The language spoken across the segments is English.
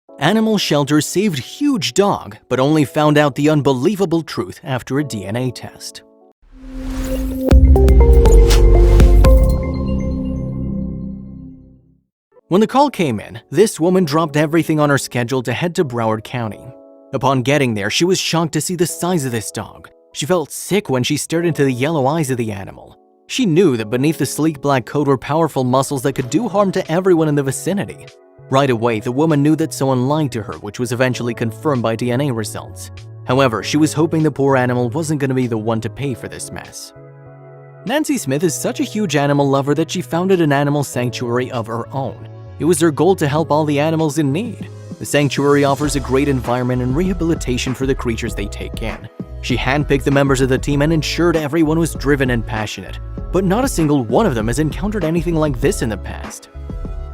Animal shelter saved huge dog, but only found out the unbelievable truth after a DNA test. When the call came in, this woman dropped everything on her schedule to head to Broward County. Upon getting there, she was shocked to see the size of this dog. She felt sick when she stared into the yellow eyes of the animal. She knew that beneath the sleek black coat were powerful muscles that could do harm to everyone in the vicinity. Right away, the woman knew that someone lied to her, which was eventually confirmed by DNA results. However, she was hoping the poor animal wasn't going to be the one to pay for this mess. Nancy Smith is such a huge animal lover that she founded an animal sanctuary of her own. It was her goal to help all the animals in need. The sanctuary offers a great environment and rehabilitation for the creatures they take in. She handpicked the members of the team and ensured everyone was driven and passionate. But not a single one of them has encountered anything like this in the past.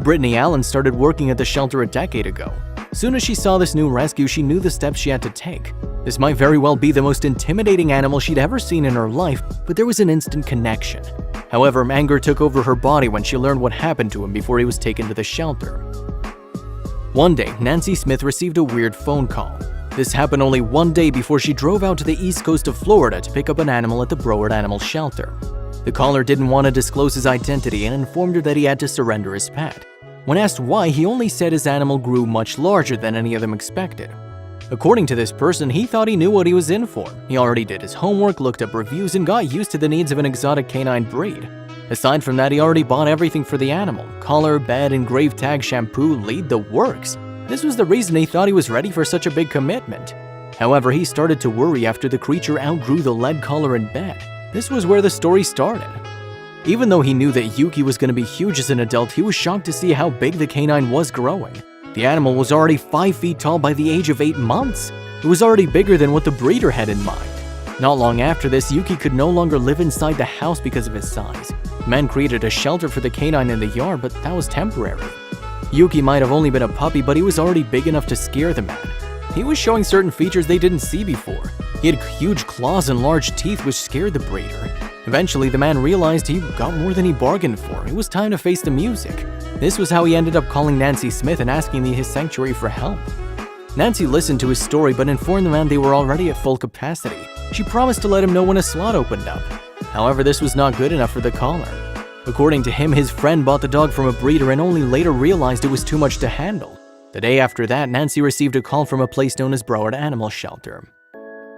Brittany Allen started working at the shelter a decade ago. Soon as she saw this new rescue, she knew the steps she had to take. This might very well be the most intimidating animal she'd ever seen in her life, but there was an instant connection. However, anger took over her body when she learned what happened to him before he was taken to the shelter. One day, Nancy Smith received a weird phone call. This happened only one day before she drove out to the east coast of Florida to pick up an animal at the Broward Animal Shelter. The caller didn't want to disclose his identity and informed her that he had to surrender his pet. When asked why, he only said his animal grew much larger than any of them expected. According to this person, he thought he knew what he was in for. He already did his homework, looked up reviews, and got used to the needs of an exotic canine breed. Aside from that, he already bought everything for the animal: collar, bed, engraved tag, shampoo, lead, the works. This was the reason he thought he was ready for such a big commitment. However, he started to worry after the creature outgrew the lead collar and bed. This was where the story started. Even though he knew that Yuki was going to be huge as an adult, he was shocked to see how big the canine was growing. The animal was already 5 feet tall by the age of 8 months. It was already bigger than what the breeder had in mind. Not long after this, Yuki could no longer live inside the house because of his size. The man created a shelter for the canine in the yard, but that was temporary. Yuki might have only been a puppy, but he was already big enough to scare the man. He was showing certain features they didn't see before. He had huge claws and large teeth, which scared the breeder. Eventually, the man realized he got more than he bargained for. It was time to face the music. This was how he ended up calling Nancy Smith and asking his sanctuary for help. Nancy listened to his story but informed the man they were already at full capacity. She promised to let him know when a slot opened up. However, this was not good enough for the caller. According to him, his friend bought the dog from a breeder and only later realized it was too much to handle. The day after that, Nancy received a call from a place known as Broward Animal Shelter.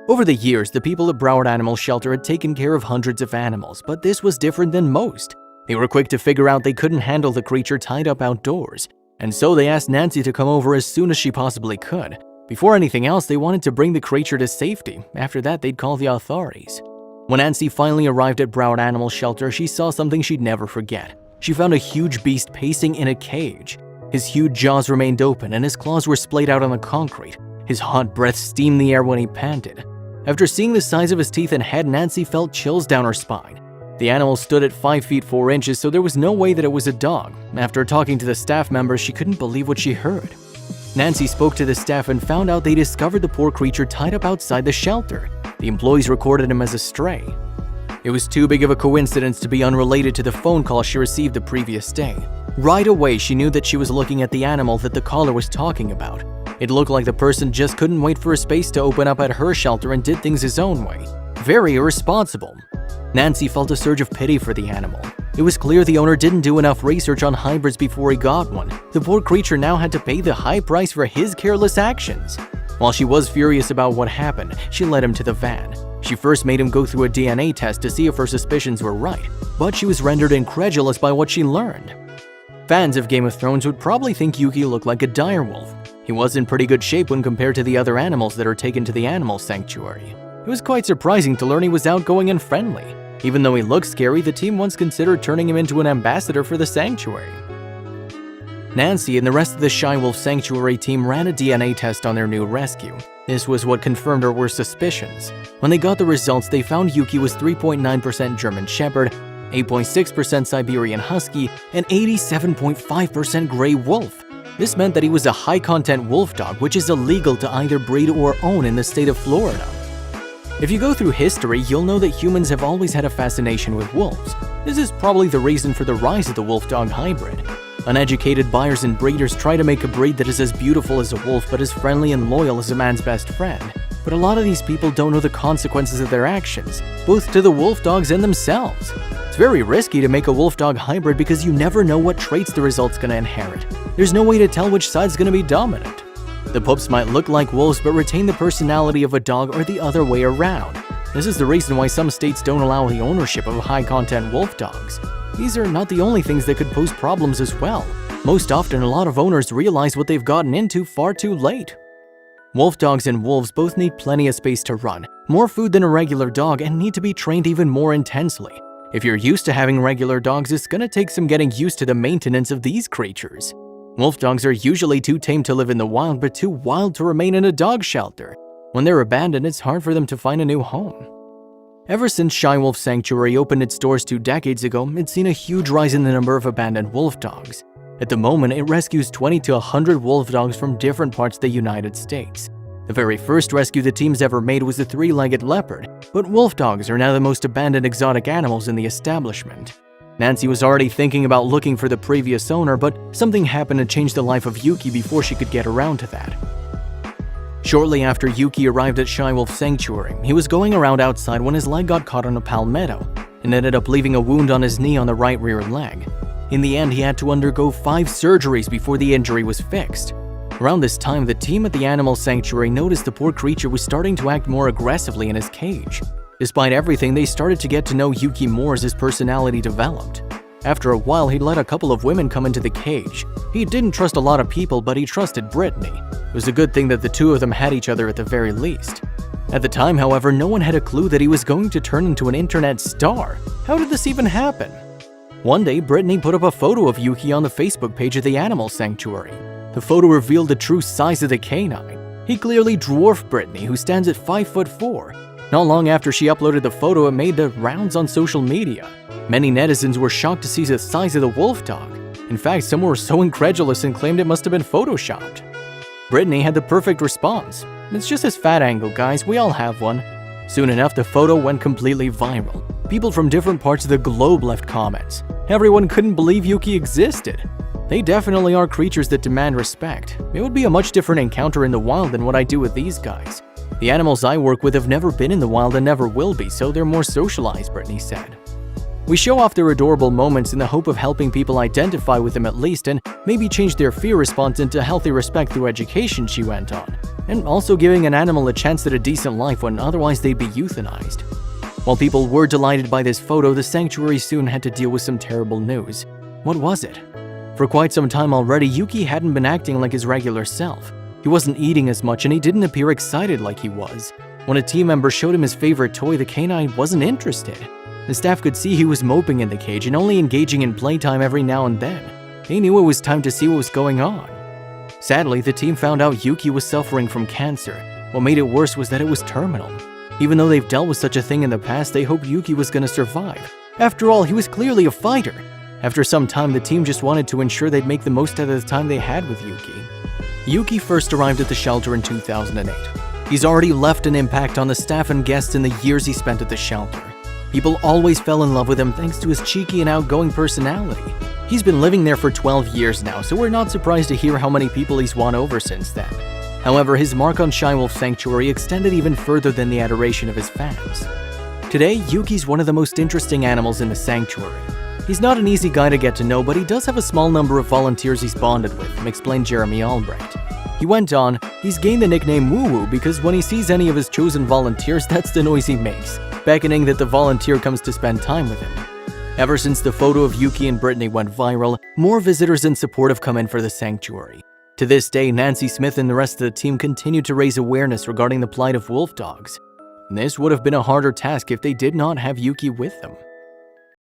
Over the years, the people at Broward Animal Shelter had taken care of hundreds of animals, but this was different than most. They were quick to figure out they couldn't handle the creature tied up outdoors, and so they asked Nancy to come over as soon as she possibly could. Before anything else, they wanted to bring the creature to safety. After that, they'd call the authorities. When Nancy finally arrived at Broward Animal Shelter, she saw something she'd never forget. She found a huge beast pacing in a cage. His huge jaws remained open and his claws were splayed out on the concrete. His hot breath steamed the air when he panted. After seeing the size of his teeth and head, Nancy felt chills down her spine. The animal stood at 5 feet 4 inches, so there was no way that it was a dog. After talking to the staff members, she couldn't believe what she heard. Nancy spoke to the staff and found out they discovered the poor creature tied up outside the shelter. The employees recorded him as a stray. It was too big of a coincidence to be unrelated to the phone call she received the previous day. Right away, she knew that she was looking at the animal that the caller was talking about. It looked like the person just couldn't wait for a space to open up at her shelter and did things his own way. Very irresponsible. Nancy felt a surge of pity for the animal. It was clear the owner didn't do enough research on hybrids before he got one. The poor creature now had to pay the high price for his careless actions. While she was furious about what happened, she led him to the van. She first made him go through a DNA test to see if her suspicions were right, but she was rendered incredulous by what she learned. Fans of Game of Thrones would probably think Yuki looked like a direwolf. He was in pretty good shape when compared to the other animals that are taken to the animal sanctuary. It was quite surprising to learn he was outgoing and friendly. Even though he looked scary, the team once considered turning him into an ambassador for the sanctuary. Nancy and the rest of the Shy Wolf Sanctuary team ran a DNA test on their new rescue. This was what confirmed her worst suspicions. When they got the results, they found Yuki was 3.9% German Shepherd, 8.6% Siberian Husky, and 87.5% Gray Wolf. This meant that he was a high-content wolf dog, which is illegal to either breed or own in the state of Florida. If you go through history, you'll know that humans have always had a fascination with wolves. This is probably the reason for the rise of the wolf-dog hybrid. Uneducated buyers and breeders try to make a breed that is as beautiful as a wolf but as friendly and loyal as a man's best friend. But a lot of these people don't know the consequences of their actions, both to the wolf dogs and themselves. It's very risky to make a wolf-dog hybrid because you never know what traits the result's gonna inherit. There's no way to tell which side's gonna be dominant. The pups might look like wolves but retain the personality of a dog or the other way around. This is the reason why some states don't allow the ownership of high-content wolf dogs. These are not the only things that could pose problems as well. Most often, a lot of owners realize what they've gotten into far too late. Wolf dogs and wolves both need plenty of space to run, more food than a regular dog, and need to be trained even more intensely. If you're used to having regular dogs, it's gonna take some getting used to the maintenance of these creatures. Wolf dogs are usually too tame to live in the wild, but too wild to remain in a dog shelter. When they're abandoned, it's hard for them to find a new home. Ever since Shy Wolf Sanctuary opened its doors 2 decades ago, it's seen a huge rise in the number of abandoned wolf dogs. At the moment, it rescues 20 to 100 wolf dogs from different parts of the United States. The very first rescue the team's ever made was the 3-legged leopard, but wolf dogs are now the most abandoned exotic animals in the establishment. Nancy was already thinking about looking for the previous owner, but something happened to change the life of Yuki before she could get around to that. Shortly after Yuki arrived at Shy Wolf Sanctuary, he was going around outside when his leg got caught on a palmetto and ended up leaving a wound on his knee on the right rear leg. In the end, he had to undergo 5 surgeries before the injury was fixed. Around this time, the team at the Animal Sanctuary noticed the poor creature was starting to act more aggressively in his cage. Despite everything, they started to get to know Yuki more as his personality developed. After a while, he'd let a couple of women come into the cage. He didn't trust a lot of people, but he trusted Brittany. It was a good thing that the two of them had each other at the very least. At the time, however, no one had a clue that he was going to turn into an internet star. How did this even happen? One day, Brittany put up a photo of Yuki on the Facebook page of the Animal Sanctuary. The photo revealed the true size of the canine. He clearly dwarfed Brittany, who stands at 5'4". Not long after she uploaded the photo, it made the rounds on social media. Many netizens were shocked to see the size of the wolf dog. In fact, some were so incredulous and claimed it must have been photoshopped. Brittany had the perfect response. "It's just his fat angle, guys, we all have one." Soon enough, the photo went completely viral. People from different parts of the globe left comments. Everyone couldn't believe Yuki existed. They definitely are creatures that demand respect. It would be a much different encounter in the wild than what I do with these guys. The animals I work with have never been in the wild and never will be, so they're more socialized, Brittany said. "We show off their adorable moments in the hope of helping people identify with them at least and maybe change their fear response into healthy respect through education," she went on, "and also giving an animal a chance at a decent life when otherwise they'd be euthanized." While people were delighted by this photo, the sanctuary soon had to deal with some terrible news. What was it? For quite some time already, Yuki hadn't been acting like his regular self. He wasn't eating as much and he didn't appear excited like he was. When a team member showed him his favorite toy, the canine wasn't interested. The staff could see he was moping in the cage and only engaging in playtime every now and then. They knew it was time to see what was going on. Sadly, the team found out Yuki was suffering from cancer. What made it worse was that it was terminal. Even though they've dealt with such a thing in the past, they hoped Yuki was going to survive. After all, he was clearly a fighter. After some time, the team just wanted to ensure they'd make the most out of the time they had with Yuki. Yuki first arrived at the shelter in 2008. He's already left an impact on the staff and guests in the years he spent at the shelter. People always fell in love with him thanks to his cheeky and outgoing personality. He's been living there for 12 years now, so we're not surprised to hear how many people he's won over since then. However, his mark on Shy Wolf Sanctuary extended even further than the adoration of his fans. Today, Yuki's one of the most interesting animals in the sanctuary. He's not an easy guy to get to know, but he does have a small number of volunteers he's bonded with, explained Jeremy Albrecht. He went on, "He's gained the nickname Woo Woo because when he sees any of his chosen volunteers, that's the noise he makes, beckoning that the volunteer comes to spend time with him." Ever since the photo of Yuki and Brittany went viral, more visitors and support have come in for the sanctuary. To this day, Nancy Smith and the rest of the team continue to raise awareness regarding the plight of wolf dogs. This would have been a harder task if they did not have Yuki with them.